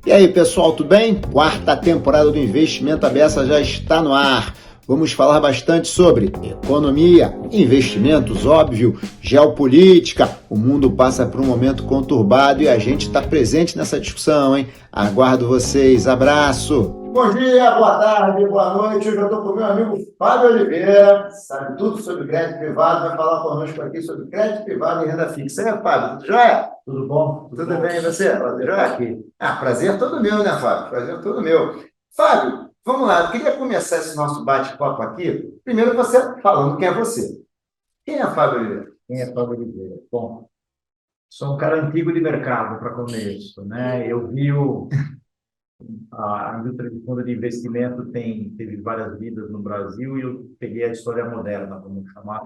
E aí, pessoal, tudo bem? Quarta temporada do Investimento à Beça já está no ar. Vamos falar bastante sobre economia, investimentos, óbvio, geopolítica. O mundo passa por um momento conturbado e a gente está presente nessa discussão, hein? Aguardo vocês. Abraço! Bom dia, boa tarde, boa noite. Hoje eu estou com o meu amigo Fábio Oliveira, sabe tudo sobre crédito privado, vai falar conosco aqui sobre crédito privado e renda fixa. E aí, Fábio, tudo jóia? Tudo bom? Tudo bem, e você? Tudo jóia? Aqui. Prazer todo meu, né, Fábio? Prazer todo meu. Fábio, vamos lá. Eu queria começar esse nosso bate-papo aqui. Primeiro, você falando quem é você. Quem é Fábio Oliveira? Quem é Fábio Oliveira? Bom, sou um cara antigo de mercado para começo, né? Eu vi a indústria de fundo de investimento teve várias vidas no Brasil e eu peguei a história moderna, vamos chamar.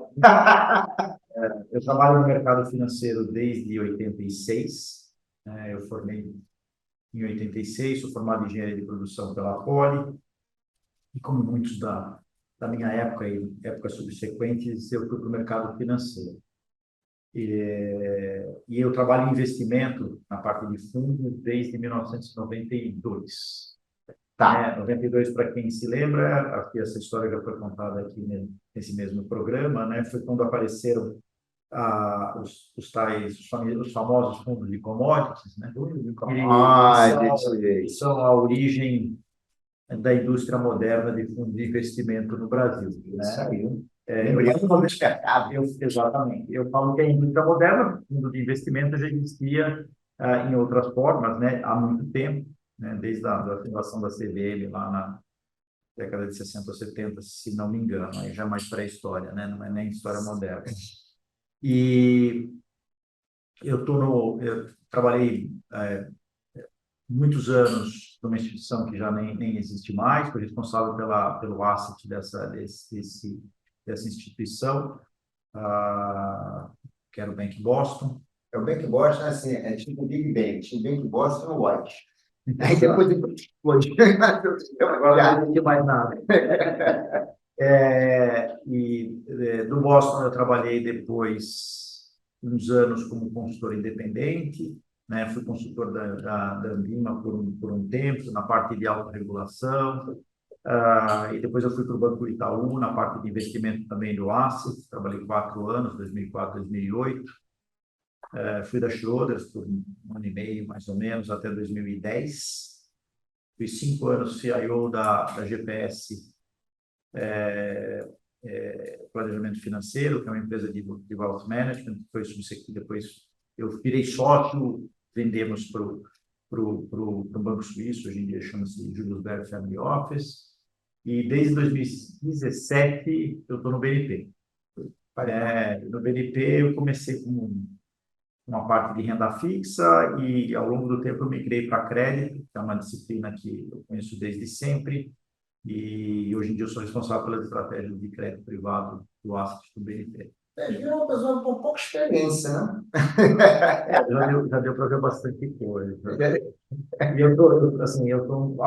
Eu trabalho no mercado financeiro desde 86, né? Eu formei em 86, sou formado em engenharia de produção pela Poli e como muitos da minha época e épocas subsequentes, eu fui para o mercado financeiro. E eu trabalho em investimento na parte de fundos desde 1992. Tá. 92, para quem se lembra, aqui essa história já foi contada aqui nesse mesmo programa, né? Foi quando apareceram os famosos fundos de commodities, né? Que são a origem da indústria moderna de fundos de investimento no Brasil, né? Isso aí. Exatamente. Eu falo que a indústria moderna, fundo de investimento, já existia em outras formas, né, há muito tempo, né, desde a fundação da CVM lá na década de 60 ou 70, se não me engano, aí já é mais pré-história, né, não é nem história moderna. E eu trabalhei muitos anos numa instituição que já nem existe mais, fui responsável pelo asset dessa instituição, que era o Bank Boston. É o Bank Boston, assim, é tipo o Big Bang. Tinha o Bank Boston no White. Aí depois explode. Agora não existe mais nada. Do Boston eu trabalhei depois uns anos como consultor independente, né? Fui consultor da Ambima por um tempo, na parte de autorregulação. E depois eu fui para o Banco Itaú, na parte de investimento também do Asset. Trabalhei 4 anos, 2004, 2008. Fui da Schroders por um ano e meio, mais ou menos, até 2010. Fui 5 anos CIO da GPS, Planejamento Financeiro, que é uma empresa de Wealth Management. Depois eu virei sócio, vendemos para o Banco Suíço, hoje em dia chama-se Julius Baer Family Office. E desde 2017 eu estou no BNP. No BNP eu comecei com uma parte de renda fixa e ao longo do tempo eu migrei para crédito, que é uma disciplina que eu conheço desde sempre, e hoje em dia eu sou responsável pelas estratégias de crédito privado do Asset do BNP. É uma pessoa com pouca experiência, né? Já deu para ver bastante coisa. E eu sou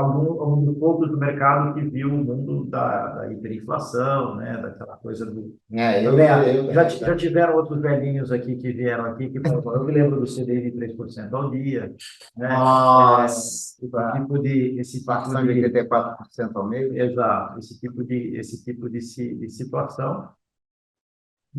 um dos poucos do mercado que viu o mundo da hiperinflação, né? Daquela coisa do... Já tiveram outros velhinhos aqui que vieram aqui, eu me lembro do CDI de 3% ao dia, né? Nossa! Esse tipo de 84% ao mês. Exato, esse tipo de situação,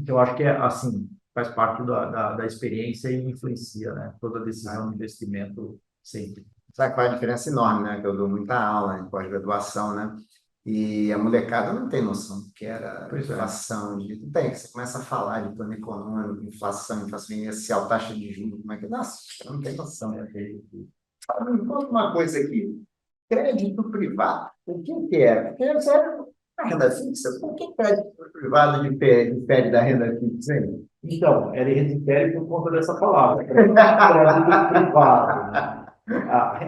que eu acho que assim, faz parte da experiência e influencia, né? Toda decisão de investimento sempre. Sabe qual é a diferença enorme, né? Que eu dou muita aula em pós-graduação, né? E a molecada não tem noção do que era inflação. Não tem, você começa a falar de plano econômico, inflação inicial, taxa de juros, como é que... Nossa, não tem noção. Me conta uma coisa aqui. Crédito privado, o que é? Porque você a renda fixa, por que crédito privado difere da renda fixa, hein? Então, ele difere por conta dessa palavra, crédito privado, né?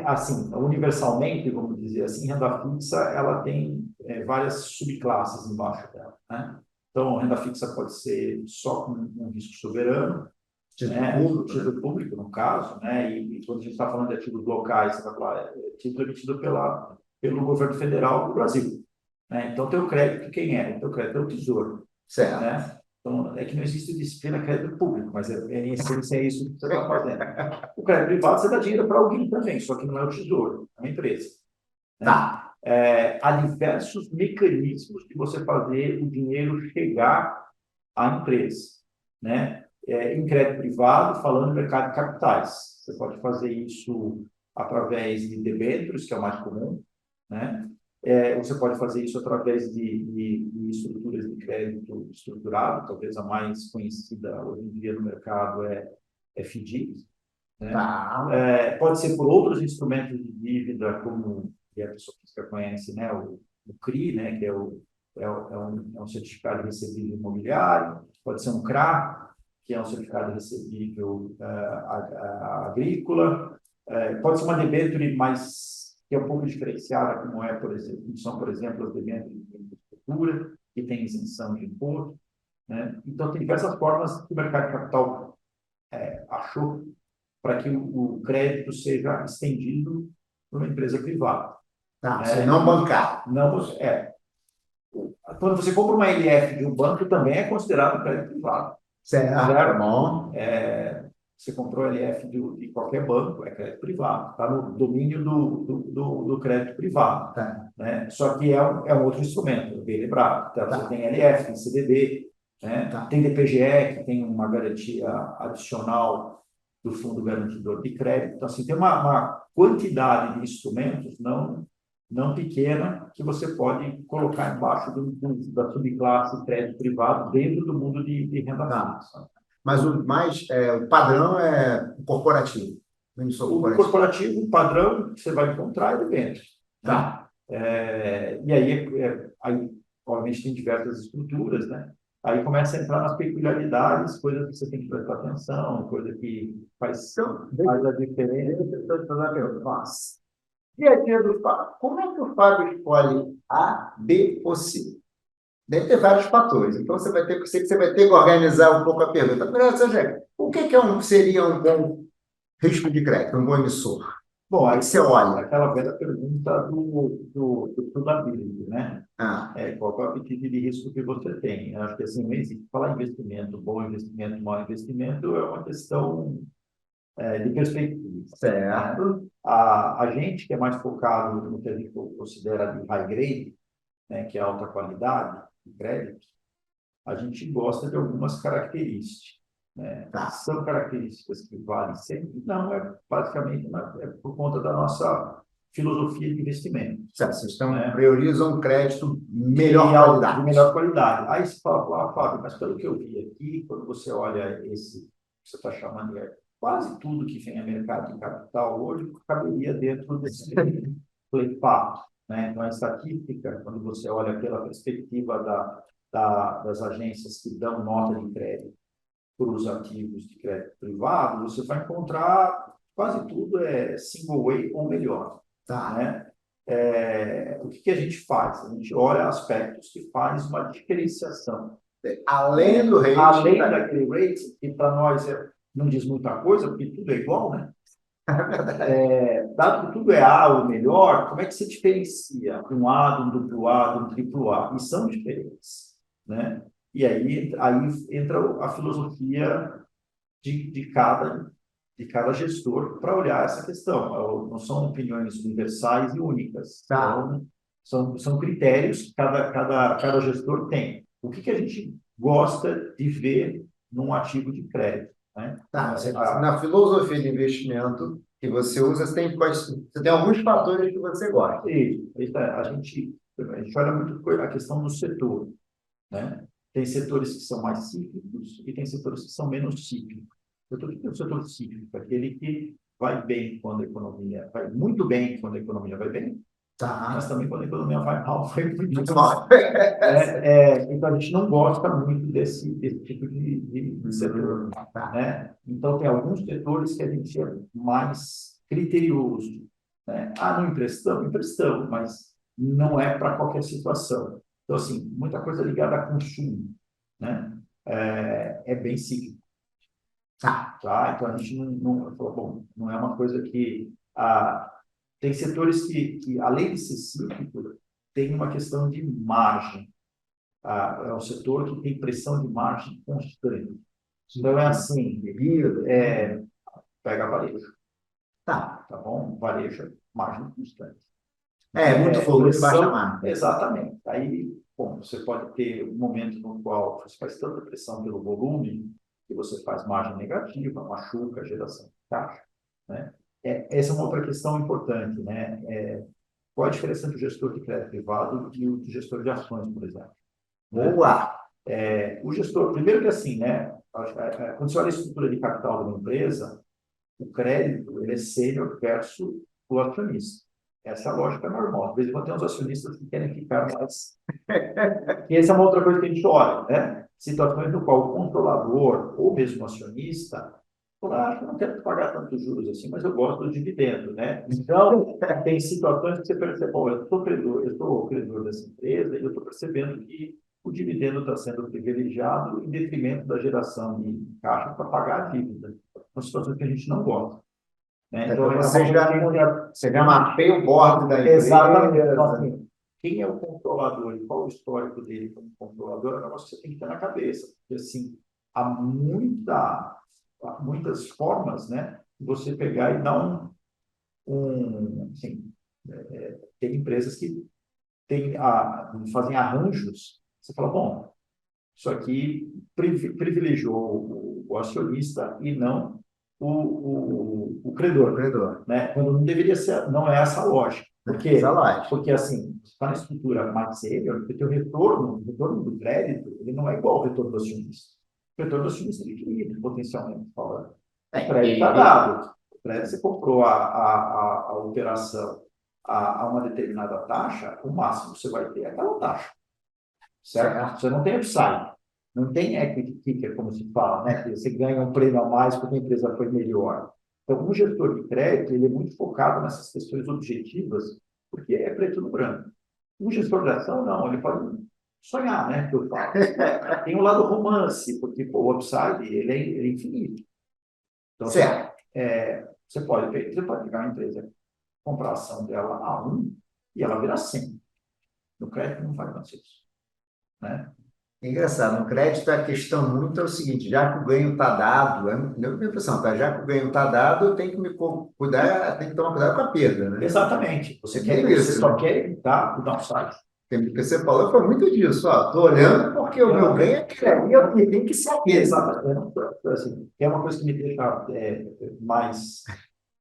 Assim, universalmente, vamos dizer assim, renda fixa, ela tem várias subclasses embaixo dela, né? Então, renda fixa pode ser só com um risco soberano, título público, no caso, né? E quando a gente está falando de ativos locais, você vai falar, título emitido pelo governo federal do Brasil, né? Então, tem o crédito, quem é? Então, o crédito é o Tesouro, Certo. né? Então, é que não existe disciplina crédito público, mas em essência é isso que você está fazendo. O crédito privado, você dá dinheiro para alguém também, só que não é o tesouro, é uma empresa. Né? Tá. Há diversos mecanismos de você fazer o dinheiro chegar à empresa. Né? Em crédito privado, falando no mercado de capitais. Você pode fazer isso através de debêntures, que é o mais comum. Né? Você pode fazer isso através de estruturas de crédito estruturado, talvez a mais conhecida hoje em dia no mercado é FDIC. Né? Tá. Pode ser por outros instrumentos de dívida, como que a pessoa física conhece, né? O CRI, né? Que é um certificado de recebível imobiliário, pode ser um CRA, que é um certificado de recebível agrícola, pode ser uma debênture mais que é um pouco diferenciada, como por exemplo, são, por exemplo, as debêntures de infraestrutura, que tem isenção de imposto. Né? Então, tem diversas formas que o mercado de capital achou para que o crédito seja estendido para uma empresa privada. Tá, você não bancar. Não, quando você compra uma LF de um banco, também é considerado crédito privado. Certo, bom. Você comprou LF de qualquer banco, é crédito privado. Está no domínio do crédito privado. Tá. Né? Só que é um outro instrumento, bem lembrado. Então, você tem LF, tem CDB, né? Tem DPGE, que tem uma garantia adicional do Fundo Garantidor de Crédito. Então, assim, tem uma quantidade de instrumentos não pequena que você pode colocar embaixo da subclasse crédito privado dentro do mundo de renda fixa. Mas o padrão é o corporativo. O corporativo, padrão, que você vai encontrar é debêntures. Tá. Né? E aí, obviamente, tem diversas estruturas, né? Aí começa a entrar nas peculiaridades, coisas que você tem que prestar atenção, coisa que faz a diferença. Nossa. Dia a dia do Fábio. Como é que o Fábio escolhe A, B ou C? Deve ter vários fatores. Então, você vai ter que organizar um pouco a pergunta. Primeiro, o que seria um bom risco de crédito, um bom emissor? Bom, aí você olha. Aquela velha pergunta do probability, né? Qual é o apetite de risco que você tem? Eu acho que assim, não existe falar investimento, bom investimento, mau investimento, é uma questão de perspectiva. Certo. A gente que é mais focado no que a gente considera de high grade, né, que é alta qualidade de crédito, a gente gosta de algumas características. Né? São características que valem sempre? Não, basicamente por conta da nossa filosofia de investimento. Certo, vocês priorizam crédito melhor qualidade. De melhor qualidade. Aí você fala, Fábio, mas pelo que eu vi aqui, quando você olha esse que você está chamando de quase tudo que vem a mercado de capital hoje caberia dentro desse play-path. Né? Então, a estatística, quando você olha pela perspectiva das agências que dão nota de crédito para os ativos de crédito privado, você vai encontrar quase tudo single A ou melhor. Né? O que a gente faz? A gente olha aspectos que faz uma diferenciação. Além do rating. Além daquele rating, que para nós não diz muita coisa, porque tudo é igual, né? Dado que tudo é A ou melhor, como é que se diferencia um A, de um duplo A, de um triplo A? E são diferentes. Né? E aí entra a filosofia de cada gestor para olhar essa questão. Não são opiniões universais e únicas. Então, são critérios que cada gestor tem. O que a gente gosta de ver num ativo de crédito? Né? Na filosofia de investimento que você usa, você tem alguns fatores que você gosta. A gente olha muito a questão do setor. Né? Tem setores que são mais cíclicos e tem setores que são menos cíclicos. O que é o setor cíclico? Aquele que vai bem quando a economia vai muito bem quando a economia vai bem, mas também quando a economia vai mal, vai muito mal. Então, a gente não gosta muito desse tipo de setor. Né? Então, tem alguns setores que a gente é mais criterioso. Né? Não emprestamos? Emprestamos, mas não é para qualquer situação. Então, assim, muita coisa ligada a consumo. Né? É bem cíclico. Então, a gente não é uma coisa que... tem setores que, além de ser cíclico, tem uma questão de margem. é um setor que tem pressão de margem constante. Então, é assim, pega varejo. Tá bom? Varejo, margem constante. Muito volume, baixa margem. Exatamente. Aí, bom, você pode ter um momento no qual você faz tanta pressão pelo volume que você faz margem negativa, machuca a geração de caixa, né? Essa é uma outra questão importante, né? Qual a diferença do gestor de crédito privado e o gestor de ações, por exemplo? Boa! O gestor, primeiro que assim, né? Quando você olha a estrutura de capital de uma empresa, o crédito ele é sênior versus o acionista. Essa é a lógica normal. Às vezes, quando tem uns acionistas que querem ficar mais. E essa é uma outra coisa que a gente olha, né? Situações no qual o controlador ou mesmo o acionista fala, eu não quero pagar tantos juros assim, mas eu gosto do dividendo, né? Então, tem situações que você percebe, bom, eu sou credor dessa empresa e eu estou percebendo que o dividendo está sendo privilegiado em detrimento da geração de caixa para pagar a dívida. São situações que a gente não gosta. Né? Então, você já mapeia o board da empresa. Exatamente. Então, assim, quem é o controlador e qual o histórico dele como controlador é um negócio que você tem que ter na cabeça. Porque, assim, há muitas formas, né, de você pegar e dar assim, tem empresas que fazem arranjos. Você fala, bom, isso aqui privilegiou o acionista e não o credor, né? Quando não deveria ser, não é essa a lógica. Por quê? Porque, assim, você está na estrutura mais sênior, porque o retorno do crédito, ele não é igual ao retorno do acionista. O retorno do acionista é infinito, potencialmente falando. O crédito está dado. O crédito, você comprou a operação a uma determinada taxa, o máximo que você vai ter é aquela taxa. Certo? Você não tem upside. Não tem equity kicker, como se fala, né? Que você ganha um prêmio a mais porque a empresa foi melhor. Então, um gestor de crédito, ele é muito focado nessas questões objetivas, porque é preto no branco. Um gestor de ação, não, ele pode sonhar, né? Que eu falo. Tem um lado romance, porque pô, o upside, ele é infinito. Então, você pode pegar uma empresa, comprar a ação dela a 1 e ela virar 100. No crédito não vai acontecer isso. Né? Engraçado, no crédito a questão muito é o seguinte, já que o ganho está dado, é minha impressão, tá? Já que o ganho está dado, eu tenho que me cuidar, tenho que tomar cuidado com a perda, né? Exatamente. Você só quer evitar o downside. O que você falou foi muito disso, ó. Estou olhando porque o meu ganho é eu tenho que saber. Exatamente. Assim, é uma coisa que me deixa mais.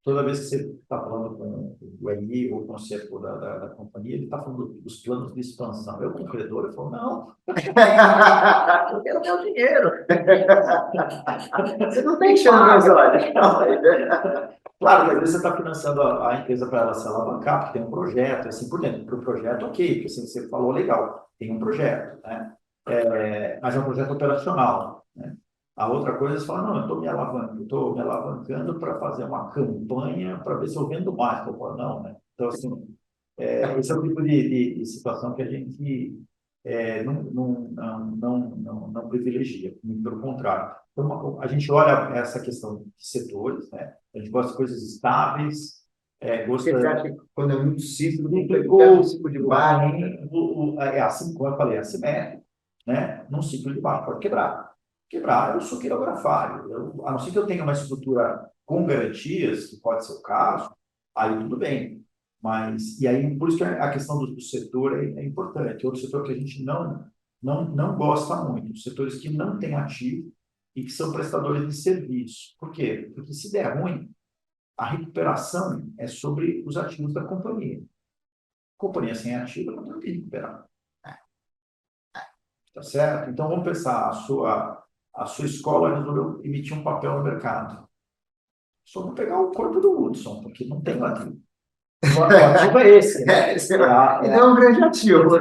Toda vez que você está falando com o RI ou com o CFO da companhia, ele está falando dos planos de expansão. Eu, como credor, eu falo, não, eu quero meu dinheiro. Você não tem chance, olha. Claro, às vezes você está financiando a empresa para ela se alavancar, porque tem um projeto, assim por dentro. Para o projeto, ok, porque assim, você falou legal, tem um projeto, né? Mas é um projeto operacional, né? A outra coisa, você fala, não, eu estou me alavancando para fazer uma campanha para ver se eu vendo mais. Eu falo, não, né? Então, assim, esse é o tipo de situação que a gente não privilegia, muito pelo contrário. Então, a gente olha essa questão de setores, né? A gente gosta de coisas estáveis, Você acha que quando é muito ciclo, um ciclo de baixo, assim como eu falei, assimétrico, né? Num ciclo de baixo pode quebrar. Quebrar, eu sou quirografário. A não ser que eu tenha uma estrutura com garantias, que pode ser o caso, aí tudo bem. Mas, e aí, por isso que a questão do setor é importante. Outro setor que a gente não gosta muito, os setores que não têm ativo e que são prestadores de serviço. Por quê? Porque se der ruim, a recuperação é sobre os ativos da companhia. Companhia sem ativo não tem que recuperar. Tá certo? Então, vamos pensar, a sua escola resolveu emitir um papel no mercado. Só vou pegar o corpo do Hudson, porque não tem ativo. O ativo é esse. Né? Não é um grande ativo.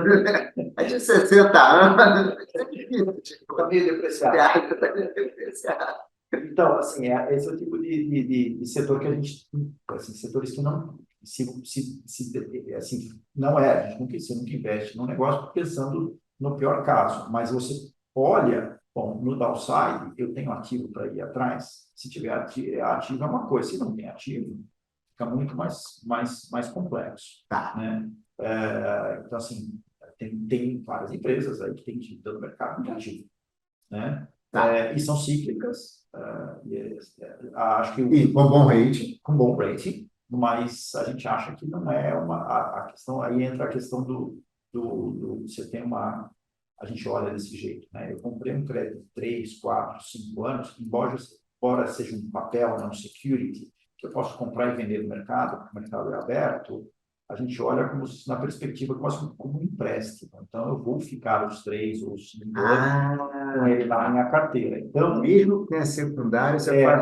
É de 60 anos. Está meio depreciado. Então, assim, esse é o tipo de setor que a gente... Assim, setores que não... assim, não a gente nunca investe num negócio pensando no pior caso, mas você olha, bom, no downside, eu tenho ativo para ir atrás, se tiver ativo é uma coisa, se não tem ativo, fica muito mais complexo. Tá. Né? Então, assim, tem várias empresas aí que têm dívida no mercado negativo, né? Tá. E são cíclicas, acho que E com bom rating. com bom rating, mas a gente acha que não é a questão, aí entra a questão você tem a gente olha desse jeito, né? Eu comprei um crédito de 3, 4, 5 anos, embora seja um papel, não security, que eu posso comprar e vender no mercado, porque o mercado é aberto, a gente olha na perspectiva quase como um empréstimo. Então, eu vou ficar os 3 ou os 5 anos com ele na minha carteira. Então, Mesmo que tenha secundário, você faz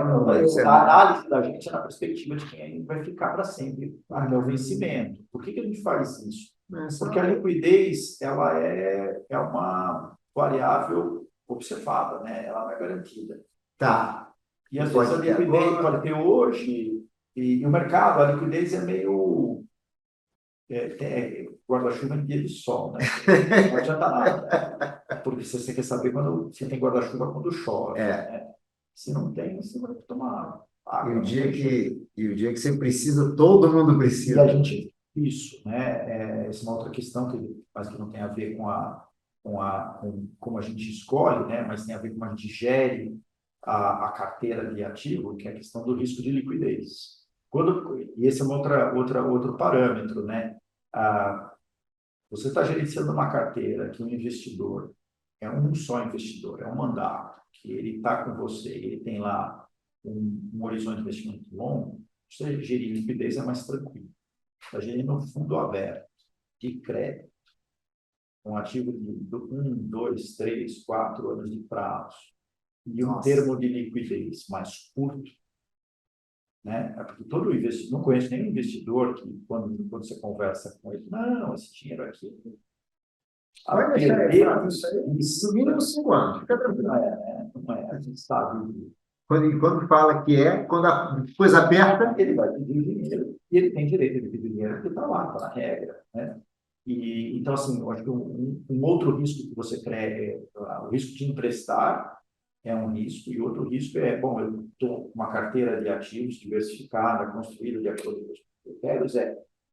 a análise da gente é na perspectiva de quem vai ficar para sempre até o vencimento. Por que a gente faz isso? Porque a liquidez ela é uma variável observada, né? Ela não é garantida. Tá. E às vezes a liquidez pode ter hoje, e o mercado, a liquidez é meio guarda-chuva em dia de sol, né? Não adianta nada. Porque você quer saber quando você tem guarda-chuva quando chove. Né? Se não tem, você vai tomar água. E o dia que você precisa, todo mundo E precisa. a gente, isso, né? Essa é uma outra questão mas que não tem a ver com como a gente escolhe, né? Mas tem a ver com como a gente gere a carteira de ativo, que é a questão do risco de liquidez. E esse é outro parâmetro, né? Você está gerenciando uma carteira que um investidor é um só investidor, é um mandato, que ele está com você, ele tem lá um horizonte de investimento longo, você gerir liquidez é mais tranquilo. Está gerindo um fundo aberto, de crédito, um ativo de 1, 2, 3, 4 anos de prazo, e um termo de liquidez mais curto, né? Porque todo investidor, não conheço nenhum investidor que, quando você conversa com ele, não, esse dinheiro aqui. Vai deixar isso no mínimo 5 anos. Fica tranquilo. Não é, a gente sabe. Quando fala que quando a coisa aperta, ele vai pedir o dinheiro e ele tem direito de pedir o dinheiro, porque está lá, está na regra, né? Então, assim, eu acho que um outro risco que você crê, o risco de emprestar é um risco, e outro risco bom, eu estou com uma carteira de ativos diversificada, construída de acordo com os critérios,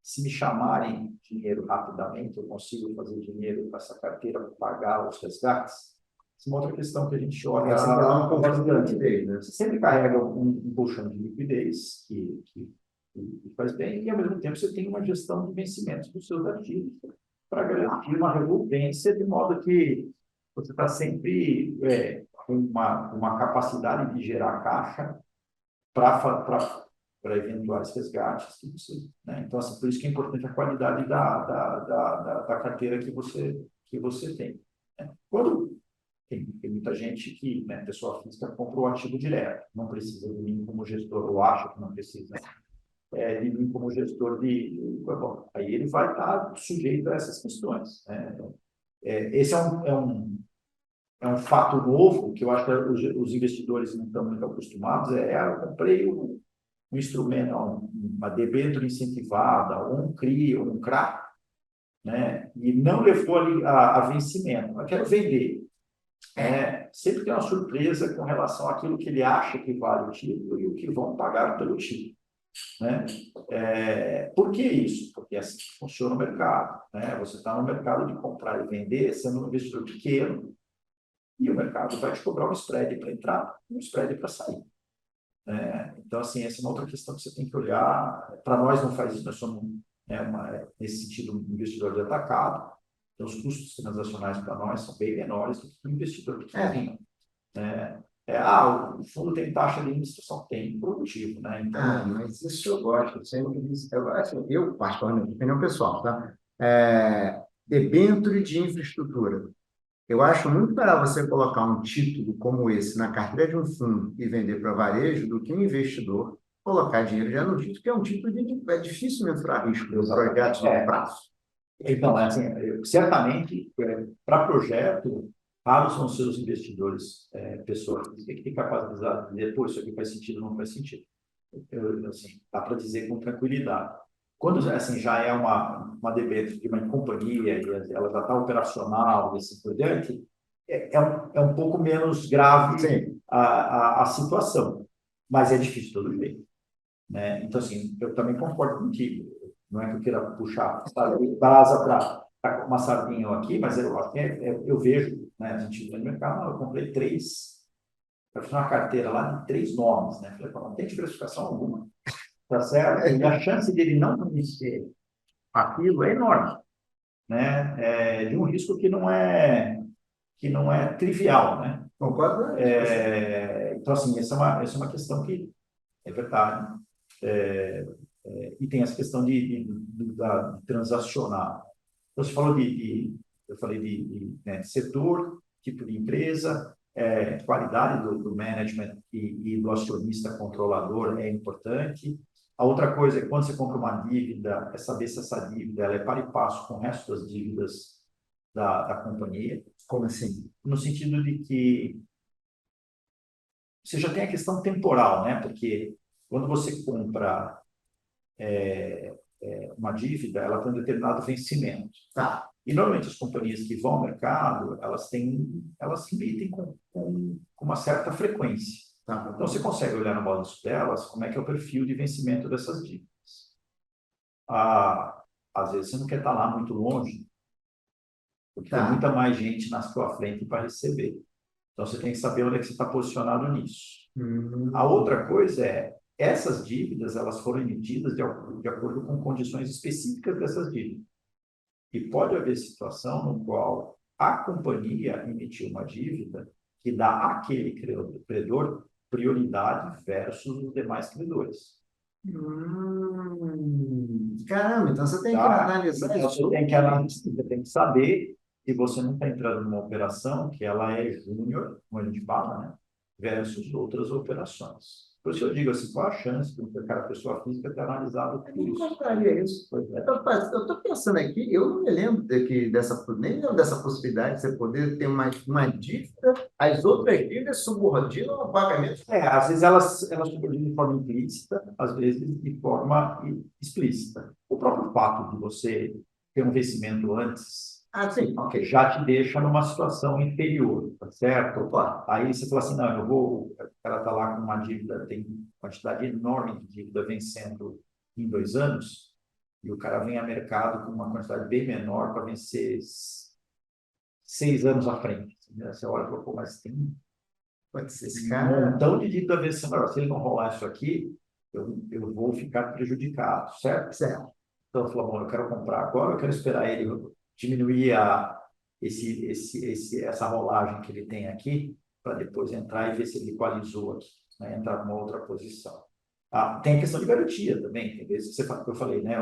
se me chamarem dinheiro rapidamente, eu consigo fazer dinheiro com essa carteira para pagar os resgates. Essa é uma outra questão que a gente olha. Você sempre carrega um colchão de liquidez que faz bem, e ao mesmo tempo você tem uma gestão de vencimentos dos seus ativos para garantir uma revolvência, de modo que você está sempre com uma capacidade de gerar caixa para eventuais resgates que você, né? Então, assim, por isso que é importante a qualidade da carteira que você tem. Né? Quando tem muita gente que, né, pessoa física, compra o ativo direto, não precisa de mim como gestor, ou acha que não precisa de mim como gestor bom, aí ele vai estar sujeito a essas questões. Né? Esse é um fato novo que eu acho que os investidores não estão muito acostumados. Eu comprei um instrumento, uma debênture incentivada, ou um CRI, ou um CRA, né? E não levou ali a vencimento. Eu quero vender. Sempre tem uma surpresa com relação àquilo que ele acha que vale o título e o que vão pagar pelo título. Né? Por que isso? Porque é assim que funciona o mercado. Né? Você está no mercado de comprar e vender, sendo um investidor pequeno, e o mercado vai te cobrar um spread para entrar e um spread para sair. Então, assim, essa é uma outra questão que você tem que olhar. Para nós não faz isso, nós somos, nesse sentido, um investidor de atacado. Então, os custos transacionais para nós são bem menores do que um investidor pequeno. O fundo tem taxa de administração, tem produtivo, né? Então, mas isso eu gosto. Eu particularmente, opinião pessoal, tá? Debênture de infraestrutura. Eu acho muito melhor você colocar um título como esse na carteira de um fundo e vender para varejo do que um investidor colocar dinheiro já no título, que é um título é difícil mensurar risco dos projetos de prazo. Então, assim, certamente, para projeto, raros são seus investidores, pessoas que têm capacidade de dizer, pô, isso aqui faz sentido ou não faz sentido. Assim, dá para dizer com tranquilidade. Quando assim, já é uma debênture de uma companhia e ela já está operacional e assim por diante, é um pouco menos grave a situação, mas é difícil de todo jeito. Né? Então, assim, eu também concordo contigo. Não é que eu queira puxar brasa tá uma sardinha aqui, mas eu acho que eu vejo, né, a gente no mercado, eu comprei eu fiz uma carteira lá de 3 nomes, né? Falei, não tem diversificação alguma, tá certo? E a chance dele não conhecer aquilo é enorme, né? De um risco que não é trivial, né? Concordo, né? Então, assim, essa é uma questão que é verdade. E tem essa questão de transacionar. Então, você falou eu falei de setor, tipo de empresa, qualidade do management e do acionista controlador é importante. A outra coisa é quando você compra uma dívida, é saber se essa dívida ela é para e passo com o resto das dívidas da companhia. Como assim? No sentido de que você já tem a questão temporal, né? Porque quando você compra uma dívida, ela tem um determinado vencimento. Tá. E normalmente as companhias que vão ao mercado, elas se emitem com uma certa frequência. Tá. Então você consegue olhar no balanço delas como é que é o perfil de vencimento dessas dívidas. Às vezes você não quer estar lá muito longe, porque tem muita mais gente na sua frente para receber. Então você tem que saber onde é que você está posicionado nisso. A outra coisa essas dívidas elas foram emitidas de acordo com condições específicas dessas dívidas. E pode haver situação no qual a companhia emitiu uma dívida que dá àquele credor prioridade versus os demais credores. Caramba, então você tem que Tá? analisar Então, isso. você tem que saber que você não está entrando numa operação que ela é júnior, como a gente fala, né? Versus outras operações. Por isso eu digo assim, qual a chance de a pessoa física ter analisado Eu tudo não isso? encontraria isso. Eu estou pensando aqui, eu não me lembro nem lembro dessa possibilidade de você poder ter uma dívida, as outras dívidas subordinam ao pagamento. Às vezes elas subordinam de forma implícita, às vezes de forma explícita. O próprio fato de você ter um vencimento antes Ah, sim, ok. já te deixa numa situação inferior, tá certo? Claro. Aí você fala assim, não, o cara está lá com uma dívida, tem quantidade enorme de dívida vencendo em 2 anos, e o cara vem a mercado com uma quantidade bem menor para vencer 6 anos à frente. Você olha e fala, pô, mas tem Pode ser esse um cara. montão de dívida vencendo. Agora, se ele não rolar isso aqui, eu vou ficar prejudicado, certo? Certo. Então, eu falo, bom, eu quero comprar agora, eu quero esperar ele diminuir essa rolagem que ele tem aqui, para depois entrar e ver se ele equalizou aqui, né? Entrar numa outra posição. Tem a questão de garantia também, tem vezes que eu falei, né?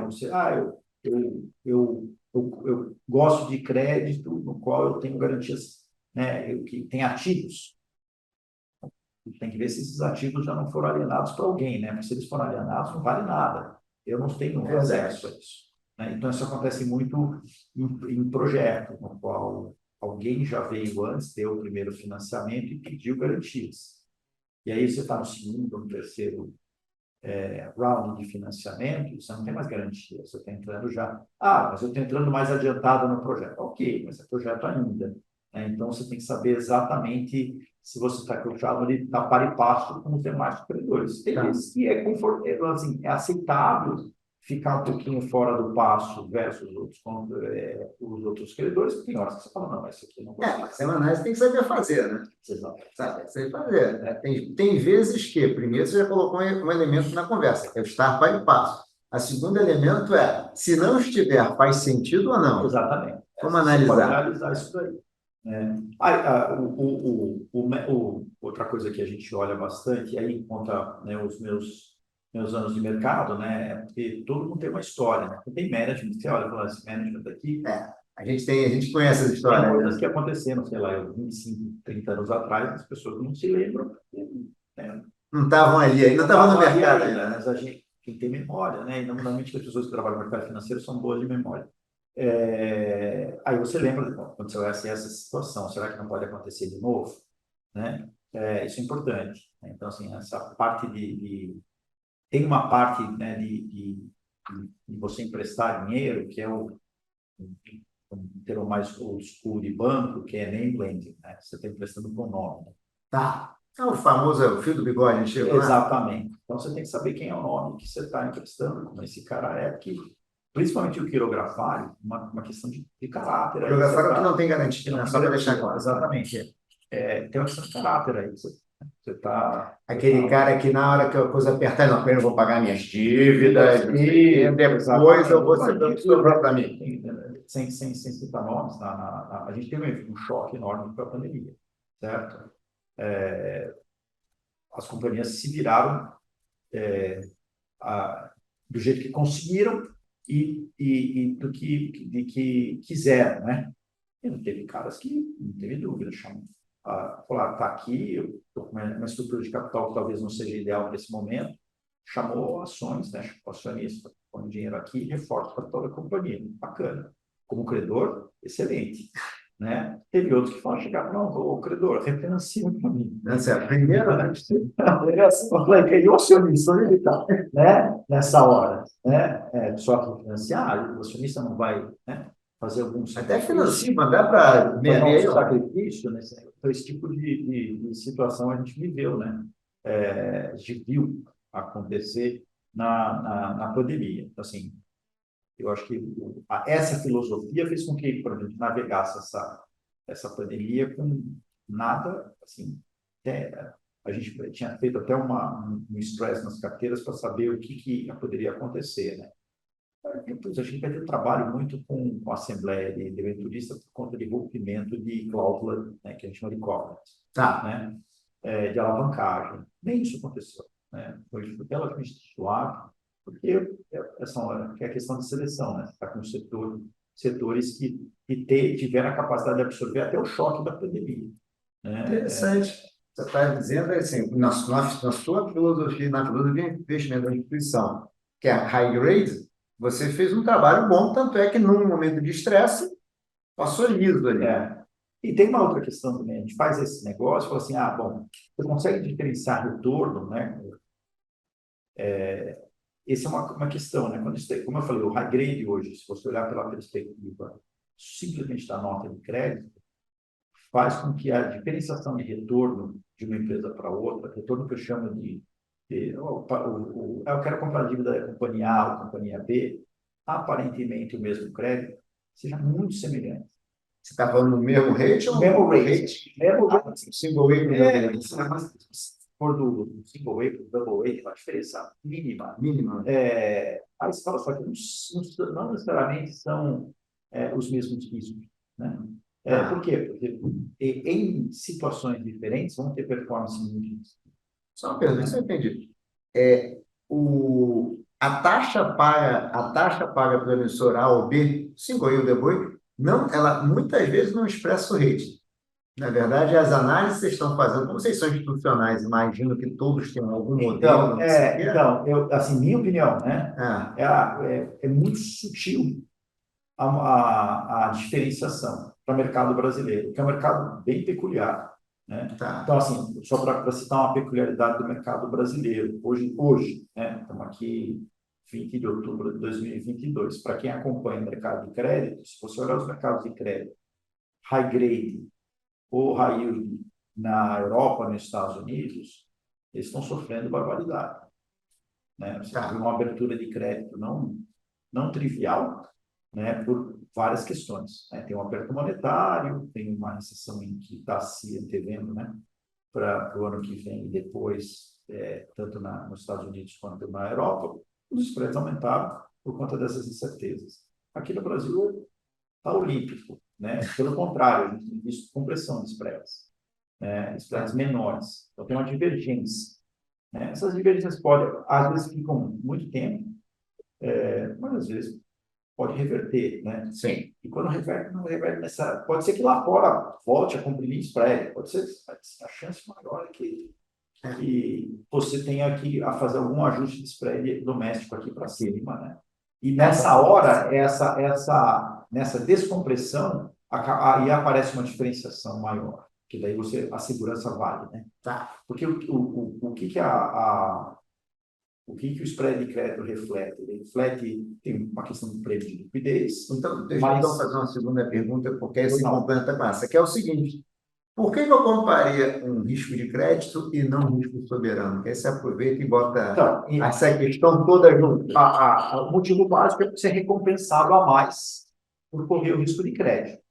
Eu gosto de crédito no qual eu tenho garantias, né? Que tem ativos. Tem que ver se esses ativos já não foram alienados para alguém, né? Porque se eles foram alienados, não vale nada. Eu não tenho acesso a isso, né? Então, isso acontece muito em projeto, no qual alguém já veio antes, deu o primeiro financiamento e pediu garantias. E aí você está no segundo, no terceiro round de financiamento, você não tem mais garantia, você está entrando já. Mas eu estou entrando mais adiantado no projeto. Ok, mas é projeto ainda, né? Então, você tem que saber exatamente se você está cruzado ele está para e passo com os demais credores. Tem vezes que é confortável, assim, é aceitável ficar um pouquinho fora do passo versus os outros credores, tem horas que você fala, não, isso aqui não vai. Mas a análise tem que saber fazer, né? Saber fazer. Né? Tem vezes que, primeiro, você já colocou um elemento na conversa, que é o estar para e passo. O segundo elemento se não estiver, faz sentido ou não? Exatamente. Vamos analisar. Você pode analisar isso daí. Outra coisa que a gente olha bastante, e aí conta, né, os meus anos de mercado, né, é porque todo mundo tem uma história, né? Tem management, você olha e fala, esse management aqui... A gente conhece essa história. Tem coisas que aconteceram, sei lá, 25, 30 anos atrás, as pessoas não se lembram, né? Não estavam ali, ainda estavam no mercado ainda. Mas a gente, quem tem memória, né? E normalmente as pessoas que trabalham no mercado financeiro são boas de memória. Aí você lembra, quando você vai essa situação, será que não pode acontecer de novo? Né? Isso é importante, né? Então, assim, essa parte tem uma parte, né, de você emprestar dinheiro, que é um termo mais old school de banco, que é name lending, né? Você está emprestando com o nome. Tá. O famoso fio do bigode, a gente chegou lá. Exatamente. Então, você tem que saber quem é o nome que você está emprestando, como esse cara é, que principalmente o quirografário, uma questão de caráter. O quirografário que não tem garantia, né? Só para deixar claro. Exatamente. Tem uma questão de caráter aí. Você está... Aquele cara que na hora que a coisa apertar, não, primeiro eu vou pagar minhas dívidas, e depois eu vou ser sobrar para mim. Sem citar nomes, a gente teve um choque enorme com a pandemia, certo? As companhias se viraram do jeito que conseguiram e do que quiseram, né? E não teve caras que não teve dúvida, chamam. Falar, tá aqui, eu estou com uma estrutura de capital que talvez não seja ideal nesse momento, chamou ações, né? O acionista põe dinheiro aqui e reforça o capital da companhia. Bacana. Como credor, excelente. Né? Teve outros que falaram, chegaram, não, o credor, refinancia para mim. Primeiro, e o acionista, onde ele está? Né? Nessa hora. Né? Só que refinanciar, o acionista não vai, né, fazer algum até financia, mas dá para medir sacrifício, né? Então, esse tipo de situação a gente viveu, né? A gente viu acontecer na pandemia. Então, assim, eu acho que essa filosofia fez com que, por exemplo, navegasse essa pandemia com nada, assim, a gente tinha feito até um stress nas carteiras para saber o que poderia acontecer, né? Depois, a gente vai ter trabalho muito com a Assembleia de Debenturista por conta de rompimento de cláusula, né, que a gente chama de covenant, né, de alavancagem. Nem isso aconteceu. Né? Foi relativamente suave, porque é a questão de seleção, né? Está com setores que tiveram a capacidade de absorver até o choque da pandemia. Né? Interessante. Você está dizendo assim, na sua filosofia, na filosofia de investimento da instituição, que é high grade, você fez um trabalho bom, tanto é que num momento de estresse, passou liso ali. E tem uma outra questão também, a gente faz esse negócio, fala assim, bom, você consegue diferenciar retorno, né? Essa é uma questão, né? Como eu falei, o high grade hoje, se você olhar pela perspectiva simplesmente da nota de crédito, faz com que a diferenciação de retorno de uma empresa para outra, retorno que eu chamo eu quero comprar a dívida da companhia A ou companhia B, aparentemente o mesmo crédito, seja muito semelhante. Você está falando do mesmo rate ou mesmo rate? Mesmo rate. Single rate. Se for do single rate para o double rate, uma diferença mínima. Aí você fala só que não necessariamente são os mesmos riscos. Né? Por quê? Porque em situações diferentes vão ter performance muito diferentes. Só uma pergunta, isso eu entendi. A taxa paga para o emissor A ou B, single yield depois, não, ela muitas vezes não expressa o rate. Na verdade, as análises que vocês estão fazendo, como vocês são institucionais, imagino que todos tenham algum modelo. Assim, minha opinião, né? É muito sutil a diferenciação para o mercado brasileiro, que é um mercado bem peculiar. Né? Então, assim, só para citar uma peculiaridade do mercado brasileiro, hoje, né? Estamos aqui 20 de outubro de 2022. Para quem acompanha o mercado de crédito, se você olhar os mercados de crédito, high grade ou high yield na Europa, nos Estados Unidos, eles estão sofrendo barbaridade. Né? Você tem uma abertura de crédito não trivial, né, por várias questões. Né? Tem um aperto monetário, tem uma recessão em que está se antevendo, né, para o ano que vem e depois, tanto nos Estados Unidos quanto na Europa, os spreads aumentaram por conta dessas incertezas. Aqui no Brasil está olímpico, né? Pelo contrário, a gente tem visto compressão de spreads, spreads menores. Então tem uma divergência. Né? Essas divergências às vezes ficam muito tempo, mas às vezes pode reverter, né? Sim. E quando reverte, não reverte pode ser que lá fora volte a comprimir spread, pode ser a chance maior é que você tenha que fazer algum ajuste de spread doméstico aqui para cima, né? E nessa hora, nessa descompressão, aí aparece uma diferenciação maior, que daí a segurança vale, né? Porque o que o spread de crédito reflete? Ele reflete, tem uma questão de prêmio de liquidez. Então, deixa eu fazer uma segunda pergunta, porque esse complementa com essa, que é o seguinte: Por que eu compraria um risco de crédito e não um risco soberano? Que aí você aproveita e bota Então, essa questão toda junto. o motivo básico é ser recompensado a mais por correr o risco de crédito,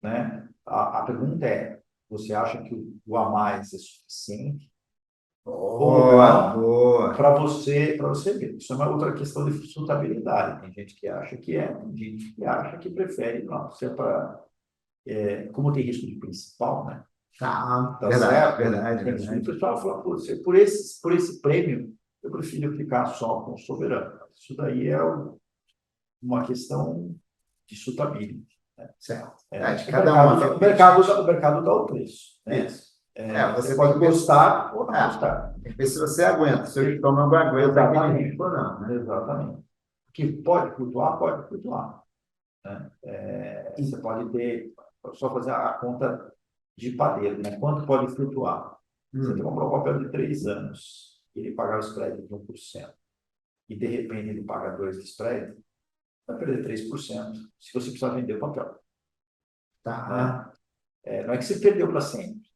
né? A pergunta é, você acha que o a mais é suficiente ou Boa, não boa. para você ver? Isso é uma outra questão de sustentabilidade. Tem gente que acha que tem gente que acha que prefere não. Se é para, como tem risco de principal, né? Tá, Tá verdade, certo? verdade, Tem risco de verdade. principal, fala, "Pô, por esse prêmio, eu prefiro ficar só com o soberano." Isso daí é uma questão de sustentabilidade. Certo. É, de cada um. O mercado dá o preço, né? Isso. Você Você tem pode que ver, gostar ou não gostar. tem que ver se você aguenta, se o estômago aguenta aquele Exatamente. risco ou não, né? Exatamente. Porque pode flutuar, pode flutuar, né? Você pode ter, só fazer a conta de padeiro, né? Quanto pode flutuar? Você tem comprou um papel de 3 anos, ele pagar o spread de 1%, e de repente ele paga 2 de spread, vai perder 3% se você precisar vender o papel, né? Tá. Não é que você perdeu para sempre,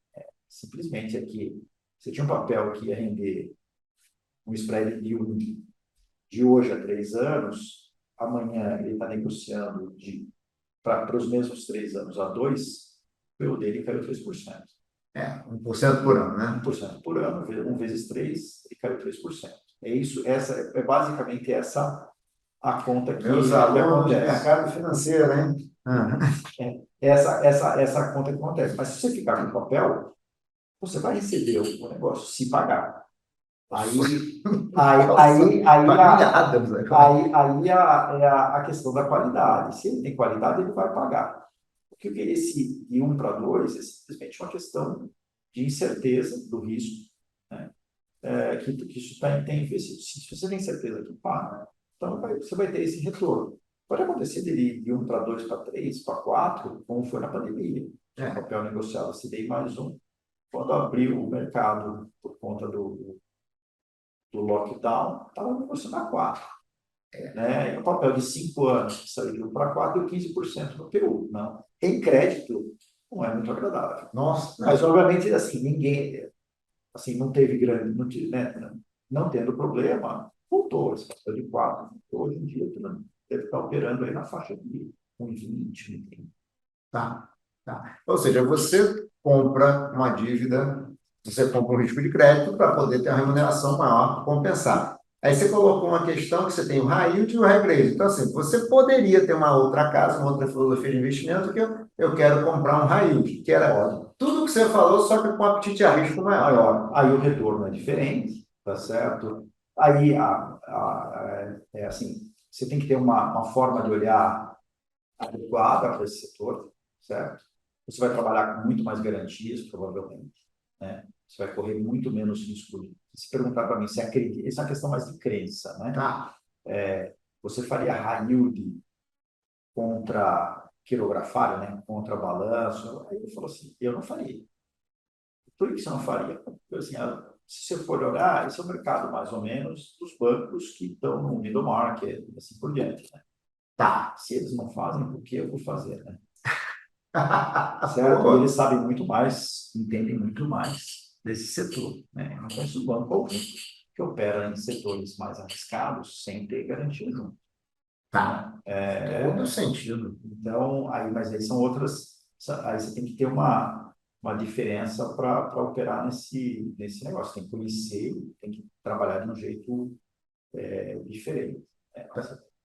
simplesmente é que você tinha um papel que ia render um spread de hoje a 3 anos, amanhã ele está negociando para os mesmos 3 anos a 2, o dele caiu 3%. 1% por ano, né? 1% por ano, 1 vezes 3, ele caiu 3%. É isso, essa é basicamente essa a conta que Meus alunos de acontece. mercado financeiro, hein? Essa conta que acontece. Mas se você ficar com o papel, você vai receber o negócio se pagar. Aí a questão da qualidade. Se ele tem qualidade, ele vai pagar. Porque esse de 1 para 2 é simplesmente uma questão de incerteza do risco, né? Que isso tem investido. Se você tem certeza que paga, então você vai ter esse retorno. Pode acontecer de 1 para 2 para 3 para 4, como foi na pandemia. O papel negociado se dei mais um. Quando abriu o mercado por conta do lockdown, estava negociando a 4. Né? E o papel de 5 anos, que saiu de 1 para 4, deu 15% no PU. Não. Em crédito, não é muito agradável. Nossa, mas, obviamente, assim, ninguém assim, não teve grande, não tendo problema, voltou. Esse papel de 4. Hoje em dia, deve estar operando aí na faixa de 1,20, 1,30. tá. Ou seja, você compra uma dívida, você compra um risco de crédito para poder ter uma remuneração maior, compensar. Aí você colocou uma questão que você tem o high yield e o high grade. Então, assim, você poderia ter uma outra casa, uma outra filosofia de investimento que eu quero comprar um high yield, que era tudo que você falou, só que com apetite a risco maior. Aí o retorno é diferente, tá certo? Aí, assim, você tem que ter uma forma de olhar adequada para esse setor, certo? Você vai trabalhar com muito mais garantias, provavelmente, né? Você vai correr muito menos risco. Se perguntar para mim se acredita, isso é uma questão mais de crença, né? Tá. Você faria high yield contra quirografário, né? Contra balanço? Aí eu falo assim, eu não faria. Por que você não faria? Porque, assim, se você for olhar, esse é o mercado, mais ou menos, dos bancos que estão no middle market, assim por diante, né? Tá. Se eles não fazem, por que eu vou fazer, né? Certo? E eles sabem muito mais, entendem muito mais desse setor, né? Eu não conheço banco algum que opera em setores mais arriscados sem ter garantia junto. Tá. Todo sentido. Então, mas aí são outras. Aí você tem que ter uma diferença para operar nesse negócio. Tem que conhecer, tem que trabalhar de um jeito diferente.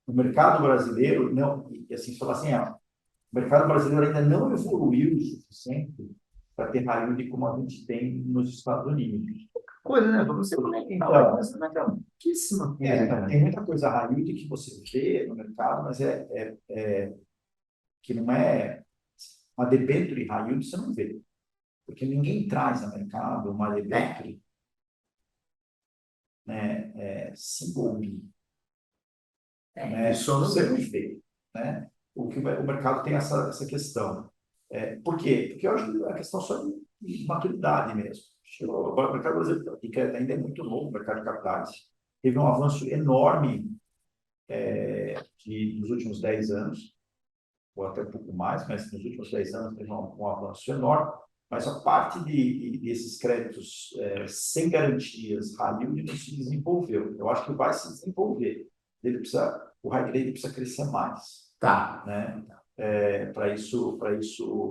O mercado brasileiro, não, e assim, falar assim, o mercado brasileiro ainda não evoluiu o suficiente para ter high yield como a gente tem nos Estados Unidos. Coisa, né? Você comentar, Então, mas não é pouquíssima coisa. então, tem muita coisa high yield que você vê no mercado, mas que não é uma debênture high yield, você não vê. Porque ninguém traz no mercado uma debênture single B. Isso eu não Você não vejo. vê, né? O mercado tem essa questão. Por quê? Porque eu acho que é a questão só de maturidade mesmo. Agora, o mercado brasileiro ainda é muito novo, o mercado de capitais. Teve um avanço enorme nos últimos 10 anos, ou até um pouco mais, mas nos últimos 10 anos teve um avanço enorme. Mas a parte desses créditos sem garantias, high yield não se desenvolveu. Eu acho que vai se desenvolver. O high grade precisa crescer mais. Tá. Né? Para isso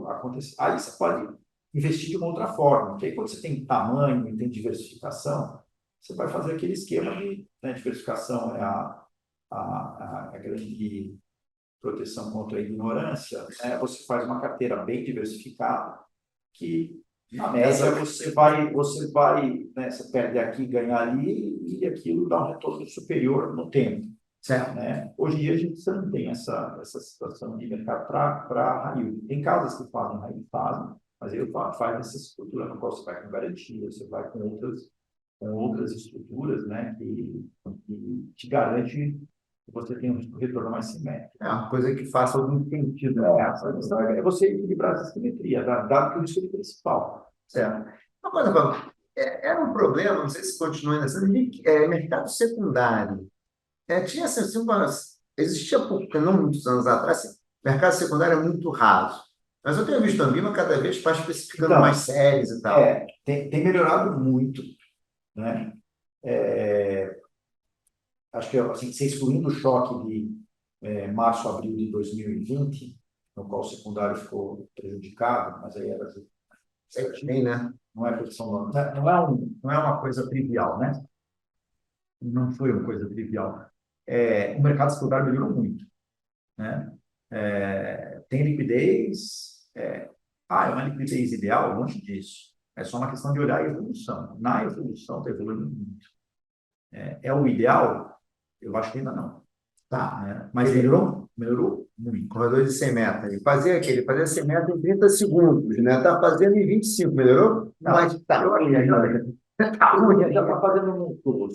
acontecer. Aí você pode investir de uma outra forma. Porque aí, quando você tem tamanho e tem diversificação, você vai fazer aquele esquema de diversificação, a grande proteção contra a ignorância. Você faz uma carteira bem diversificada, que na média você perde aqui, ganha ali, e aquilo dá um retorno superior no tempo. Certo. Né? Hoje em dia a gente não tem essa situação de mercado para high yield. Tem casas que fazem high yield, mas ele faz essa estrutura no qual você vai com garantia, você vai com outras estruturas, né, que te garante que você tem um retorno mais simétrico. É uma coisa que faça algum sentido. A questão é você equilibrar essa simetria, dado que o risco é principal. Certo. Uma coisa, Paulo, era um problema, não sei se continua ainda sendo, mercado secundário. Tinha assim, existia não muitos anos atrás, assim, mercado secundário é muito raso. Mas eu tenho visto a Ambima cada vez mais especificando mais séries e tal. Tem melhorado muito, né? Acho que, assim, se excluindo o choque de março, abril de 2020, no qual o secundário ficou prejudicado, mas aí era Bem, né? não é posição, não é uma coisa trivial, né? Não foi uma coisa trivial. O mercado secundário melhorou muito, né? Tem liquidez, é uma liquidez ideal, longe disso. É só uma questão de olhar a evolução. Na evolução está evoluindo muito. É o ideal? Eu acho que ainda não. Tá. Né? Mas melhorou muito. Corredor de 100 metros. Ele fazia 100 metros em 30 segundos, né? Tá fazendo em 25, melhorou? Não, mas tá ruim ainda. Tá ruim, já está fazendo muito.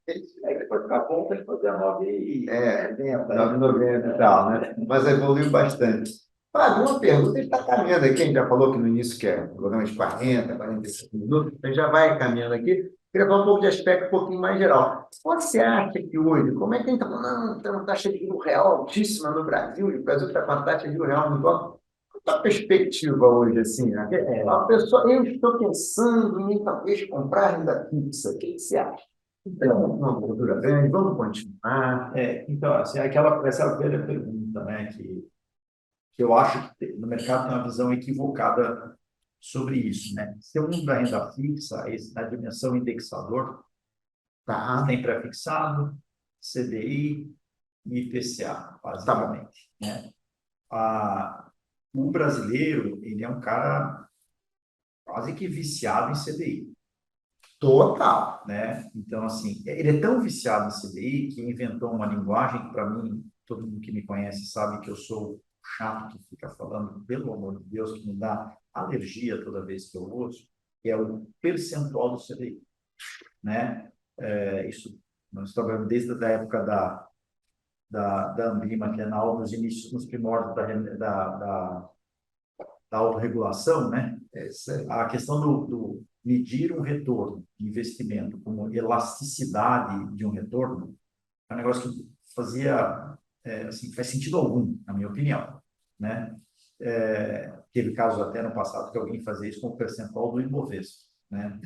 Depois ficar bom, tem que fazer a 9,90 e tal, né? Mas evoluiu bastante. Fábio, uma pergunta, ele está caminhando aqui, a gente já falou que no início que é um programa de 40, 45 minutos, a gente já vai caminhando aqui. Queria falar um pouco de aspecto um pouquinho mais geral. Você acha que hoje, como é que a gente está falando, não, tem uma taxa de juros real altíssima no Brasil, e o Brasil está com a taxa de juros real muito alta. Qual a perspectiva hoje, assim, né? A pessoa, eu estou pensando em talvez comprar renda fixa, o que você acha? Então, uma gordura grande, vamos continuar. Então, assim, essa é a velha pergunta, né, que eu acho que no mercado tem uma visão equivocada sobre isso, né? Se o mundo da renda fixa, na dimensão indexador, tem pré-fixado, CDI e IPCA, basicamente. Né? O brasileiro, ele é um cara quase que viciado em CDI. Total. Né? Então, assim, ele é tão viciado em CDI que inventou uma linguagem que, para mim, todo mundo que me conhece sabe que eu sou chato que fica falando, pelo amor de Deus, que me dá alergia toda vez que eu ouço, que é o percentual do CDI. Né? Isso nós trabalhamos desde a época da Ambima, que é nos inícios, nos primórdios da autorregulação, né? A questão do medir um retorno de investimento como elasticidade de um retorno é um negócio que faz sentido algum, na minha opinião, né? Teve casos até no passado que alguém fazia isso com o percentual do Ibovespa, né?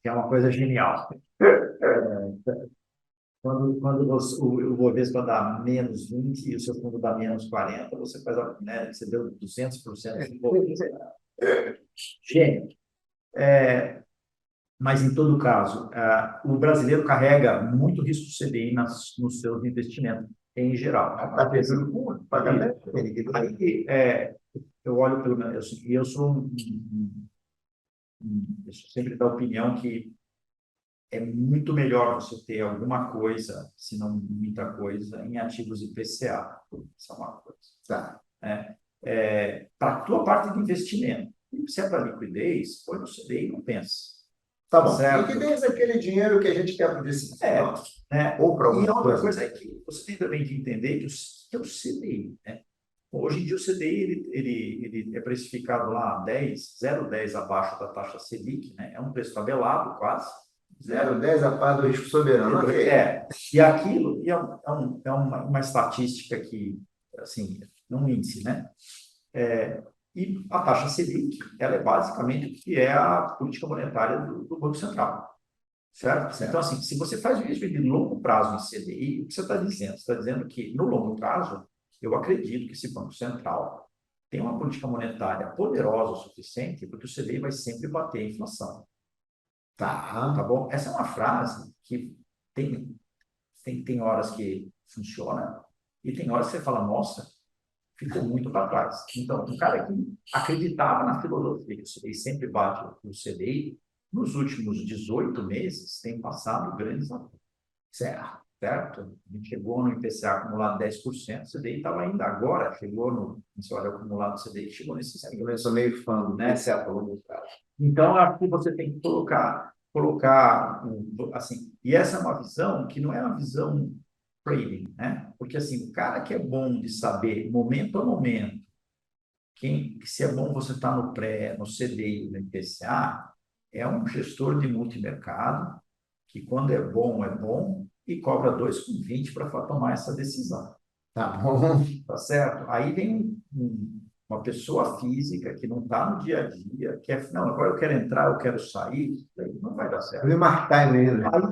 Que é uma coisa genial. Quando o Ibovespa dá menos 20 e o seu fundo dá menos 40, você faz, né, você deu 200% de Ibovespa. Gênio. Mas, em todo caso, o brasileiro carrega muito risco CDI nos seus investimentos, em geral. Está perdendo com pagamento. Eu olho pelo menos, eu sou eu sou sempre da opinião que é muito melhor você ter alguma coisa, se não muita coisa, em ativos IPCA. Isso é uma coisa. Tá. Para a tua parte de investimento. Se é para liquidez, põe no CDI e não pensa. Tá bom. Certo? Liquidez é aquele dinheiro que a gente quer para esse né? Ou para alguma E outra coisa é que você tem também de entender que é o CDI. Né? Hoje em dia o CDI ele é precificado lá 0,10 abaixo da taxa Selic, né? É um preço tabelado quase. 0,10 a par do risco soberano. E aquilo é uma estatística que, assim, um índice, né? E a taxa Selic, ela é basicamente o que é a política monetária do Banco Central. Certo? Então, assim, se você faz um investimento de longo prazo em CDI, o que você está dizendo? Você está dizendo que, no longo prazo, eu acredito que esse Banco Central tem uma política monetária poderosa o suficiente, porque o CDI vai sempre bater a inflação. Tá bom? Essa é uma frase que tem horas que funciona e tem horas que você fala, nossa, ficou muito para trás. Então, um cara que acreditava na filosofia que o CDI sempre bate o CDI, nos últimos 18 meses tem passado grandes acordos. Certo? A gente chegou no IPCA acumulado 10%, o CDI estava ainda agora, chegou no, se olha o acumulado do CDI, chegou nesse Eu também sou meio fã, né? Certo, longo prazo. Então, acho que você tem que colocar assim, e essa é uma visão que não é uma visão trading, né? Porque assim, o cara que é bom de saber momento a momento, se é bom você estar no pré, no CDI, no IPCA, é um gestor de multimercado que quando é bom e cobra 2,20 para tomar essa decisão. Tá bom. Tá certo? Aí vem uma pessoa física que não está no dia a dia, que é, não, agora eu quero entrar, eu quero sair, aí não vai dar certo. Aí,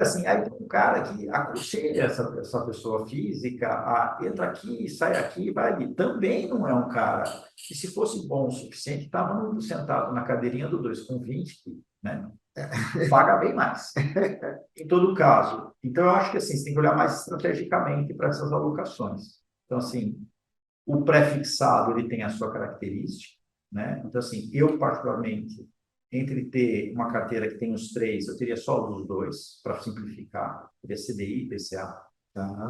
assim, aí tem um cara que aconselha essa pessoa física a entra aqui, sai aqui, vai ali. Também não é um cara que, se fosse bom o suficiente, estava sentado na cadeirinha do 2,20, né? Paga bem mais. Em todo caso. Então, eu acho que assim, você tem que olhar mais estrategicamente para essas alocações. Então, assim, o pré-fixado ele tem a sua característica, né? Então, assim, eu particularmente, entre ter uma carteira que tem os três, eu teria só os dois, para simplificar. Teria CDI, PCA.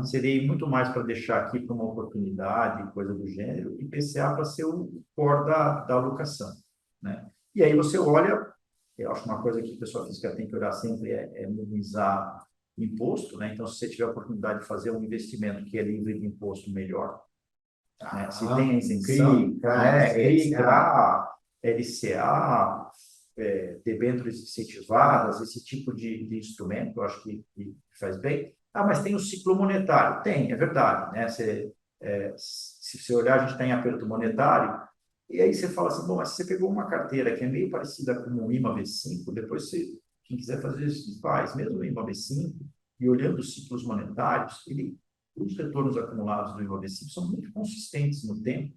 CDI muito mais para deixar aqui para uma oportunidade, coisa do gênero, e PCA para ser o core da alocação, né? E aí você olha, eu acho uma coisa que a pessoa física tem que olhar sempre é minimizar imposto, né? Então, se você tiver a oportunidade de fazer um investimento que é livre de imposto, melhor, né? Se tem a isenção, CRA, LCA, debêntures incentivadas, esse tipo de instrumento, eu acho que faz bem. Ah, mas tem o ciclo monetário. Tem, é verdade, né? Se você olhar, a gente está em aperto monetário, e aí você fala assim, bom, mas se você pegou uma carteira que é meio parecida com o IMA-B5, depois você, quem quiser fazer isso, faz. Mesmo o IMA-B5, e olhando os ciclos monetários, os retornos acumulados do IMA-B5 são muito consistentes no tempo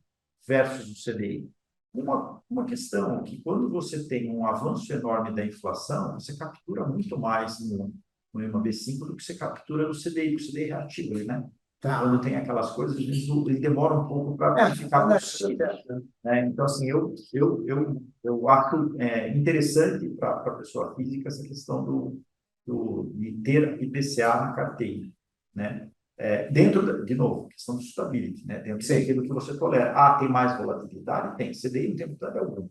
versus o CDI. Uma questão que, quando você tem um avanço enorme da inflação, você captura muito mais no IMA-B5 do que você captura no CDI, porque o CDI é reativo, né? Quando tem aquelas coisas, ele demora um pouco para ficar possível, né? Então, assim, eu acho interessante para a pessoa física essa questão de ter IPCA na carteira, né? Dentro, de novo, questão do stability, né? Dentro daquilo que você tolera. Ah, tem mais volatilidade? Tem. CDI não tem volatilidade alguma,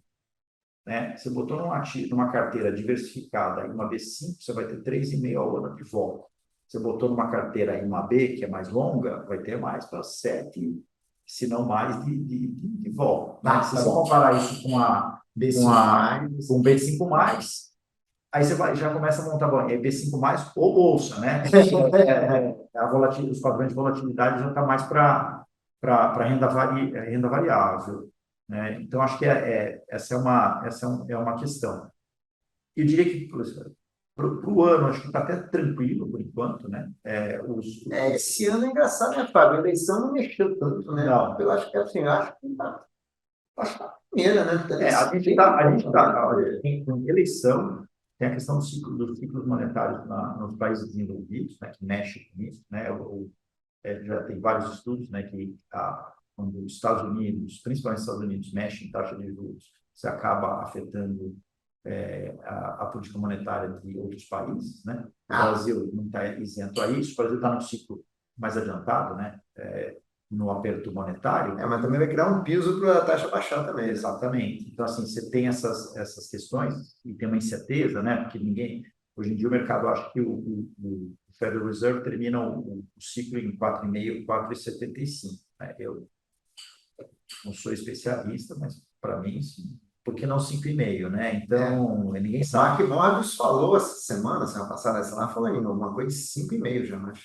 né? Você botou numa carteira diversificada em uma B5, você vai ter 3,5 ao ano de volta. Você botou numa carteira em uma B, que é mais longa, vai ter mais para 7, se não mais, de volta. Né? Se você comparar isso com um B5+, aí você já começa a montar, bom, B5+, ou bolsa, né? Os padrões de volatilidade já está mais para renda variável, né? Então, acho que essa é uma questão. Eu diria que para o ano, acho que está até tranquilo por enquanto, né? Esse ano é engraçado, né, Fábio? A eleição não mexeu tanto, né? Não. Eu acho que assim, acho que está primeira, né? A gente está em eleição, tem a questão dos ciclos monetários nos países desenvolvidos, né, que mexe com isso, né? Já tem vários estudos, né, que quando os Estados Unidos, principalmente os Estados Unidos, mexem em taxa de juros, isso acaba afetando a política monetária de outros países, né? O Brasil não está isento a isso, o Brasil está num ciclo mais adiantado, né? No aperto monetário. Mas também vai criar um piso para a taxa baixar também. Exatamente. Então, assim, você tem essas questões e tem uma incerteza, né? Porque hoje em dia o mercado acha que o Federal Reserve termina o ciclo em 4,5, 4,75. Né? Eu não sou especialista, mas para mim, sim. Por que não 5,5, né? Então, ninguém sabe. O Mark Morris falou essa semana passada, falou ainda, uma coisa de 5,5 já, mas...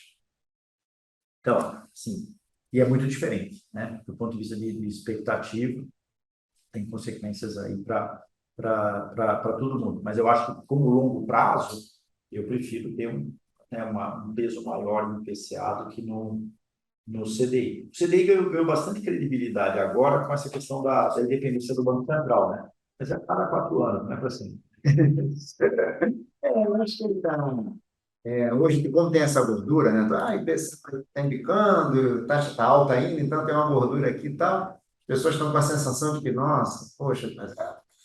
Então, sim, e é muito diferente, né? Do ponto de vista de expectativa, tem consequências aí para todo mundo. Mas eu acho que, como longo prazo, eu prefiro ter um peso maior no IPCA do que no CDI. O CDI ganhou bastante credibilidade agora com essa questão da independência do Banco Central, né? Mas é a cada 4 anos, não é para assim. Eu acho que ele está. Hoje, como tem essa gordura, né? Está indicando, taxa está alta ainda, então tem uma gordura aqui e tal. As pessoas estão com a sensação de que, nossa, poxa, mas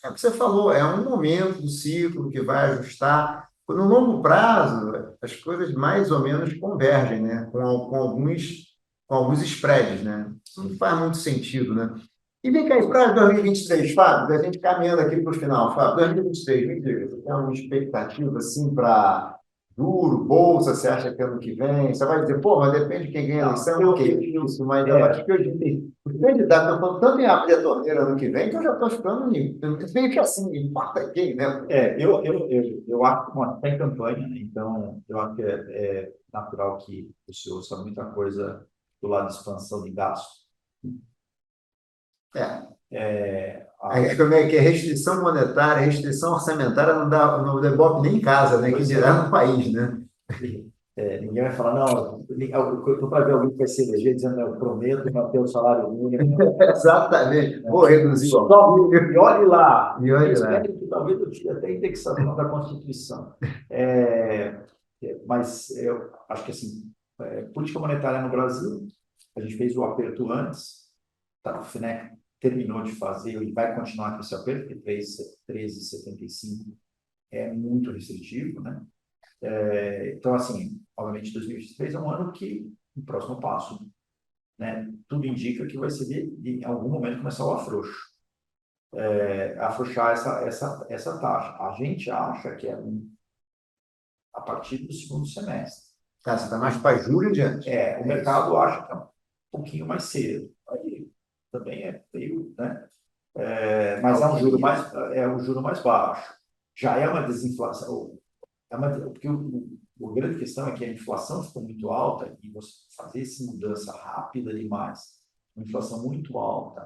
é o que você falou, é um momento do ciclo que vai ajustar. No longo prazo, as coisas mais ou menos convergem, né? Com alguns spreads, né? Não faz muito sentido, né? E vem cá, para 2023, Fábio, a gente caminhando aqui para o final, Fábio, 2023, me diga, você tem uma expectativa assim para duro, bolsa, você acha que ano que vem? Você vai dizer, pô, mas depende de quem ganha a eleição, o que é isso? Mas eu acho que os candidatos estão falando tanto em abrir a torneira ano que vem que eu já estou ficando meio que assim, importa quem, né? Eu acho que está em campanha, né? Então eu acho que é natural que o senhor ouça muita coisa do lado de expansão de gasto. Como é que é restrição monetária, restrição orçamentária não dá Ibope nem em casa, né? Que dirá no país, né? Ninguém vai falar, não, eu estou para ver alguém que vai se eleger dizendo, eu prometo manter o salário mínimo. Exatamente. Vou reduzir o E olhe lá. E olhe lá. Que talvez eu tire até a indexação da Constituição. Mas eu acho que, assim, política monetária no Brasil, a gente fez o aperto antes, tá, o FNEC terminou de fazer e vai continuar com esse aperto, porque 13,75 é muito restritivo, né? Então, assim, obviamente, 2023 é um ano que, o próximo passo, né? Tudo indica que vai ser, em algum momento, começar o afrouxo. Afrouxar essa taxa. A gente acha que é a partir do segundo semestre. Você está mais para julho em diante. O mercado acha que é um pouquinho mais cedo. Aí também é meio, né? Mas é um juro mais baixo. Já é uma desinflação. Porque a grande questão é que a inflação ficou muito alta e você fazer essa mudança rápida demais, uma inflação muito alta,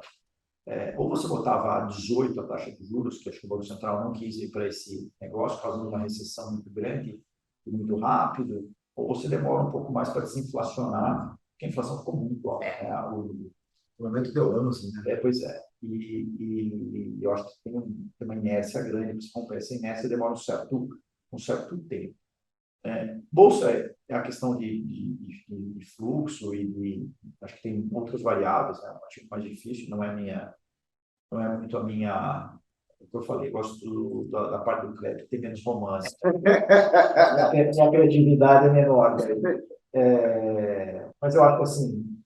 ou você botava a 18 a taxa de juros, que acho que o Banco Central não quis ir para esse negócio, causando uma recessão muito grande e muito rápido, ou você demora um pouco mais para desinflacionar, porque a inflação ficou muito alta. O momento deu anos, né? Pois é. E eu acho que tem uma inércia grande, para se romper essa inércia demora um certo tempo. Bolsa é a questão de fluxo acho que tem outras variáveis, né? Acho que mais difícil, não é muito a minha, o que eu falei, gosto da parte do crédito, tem menos romance. Minha criatividade é menor. Mas eu acho que assim,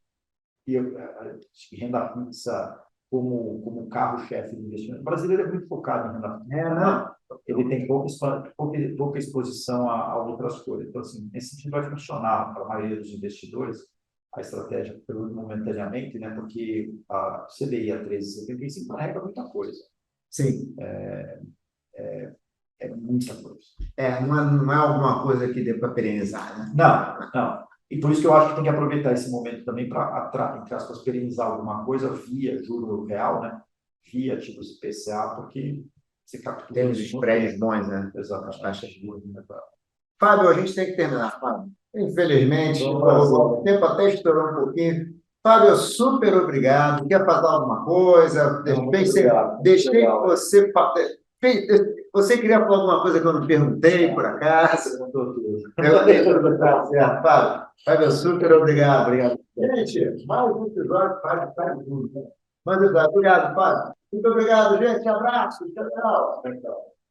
renda fixa como carro-chefe do investimento. O brasileiro é muito focado em renda fixa. Ele tem pouca exposição a outras coisas. Então, assim, nesse sentido, vai funcionar para a maioria dos investidores a estratégia momentaneamente, né? Porque a CDI a 13,75 carrega muita coisa. Sim. É muita coisa. Não é alguma coisa que dê para perenizar, né? Não. E por isso que eu acho que tem que aproveitar esse momento também para, entre aspas, perenizar alguma coisa via juro real, né? Via ativos IPCA, porque você captura... Tem uns spreads bons, né? Exatamente. Taxas de juros, né? Fábio, a gente tem que terminar, Fábio. Infelizmente, o tempo até estourou um pouquinho. Fábio, super obrigado. Quer falar alguma coisa? Deixei você... Você queria falar alguma coisa que eu não perguntei, por acaso? Fábio, super obrigado. Gente, mais um episódio Fábio. Obrigado, Fábio. Muito obrigado, gente. Abraço. Tchau.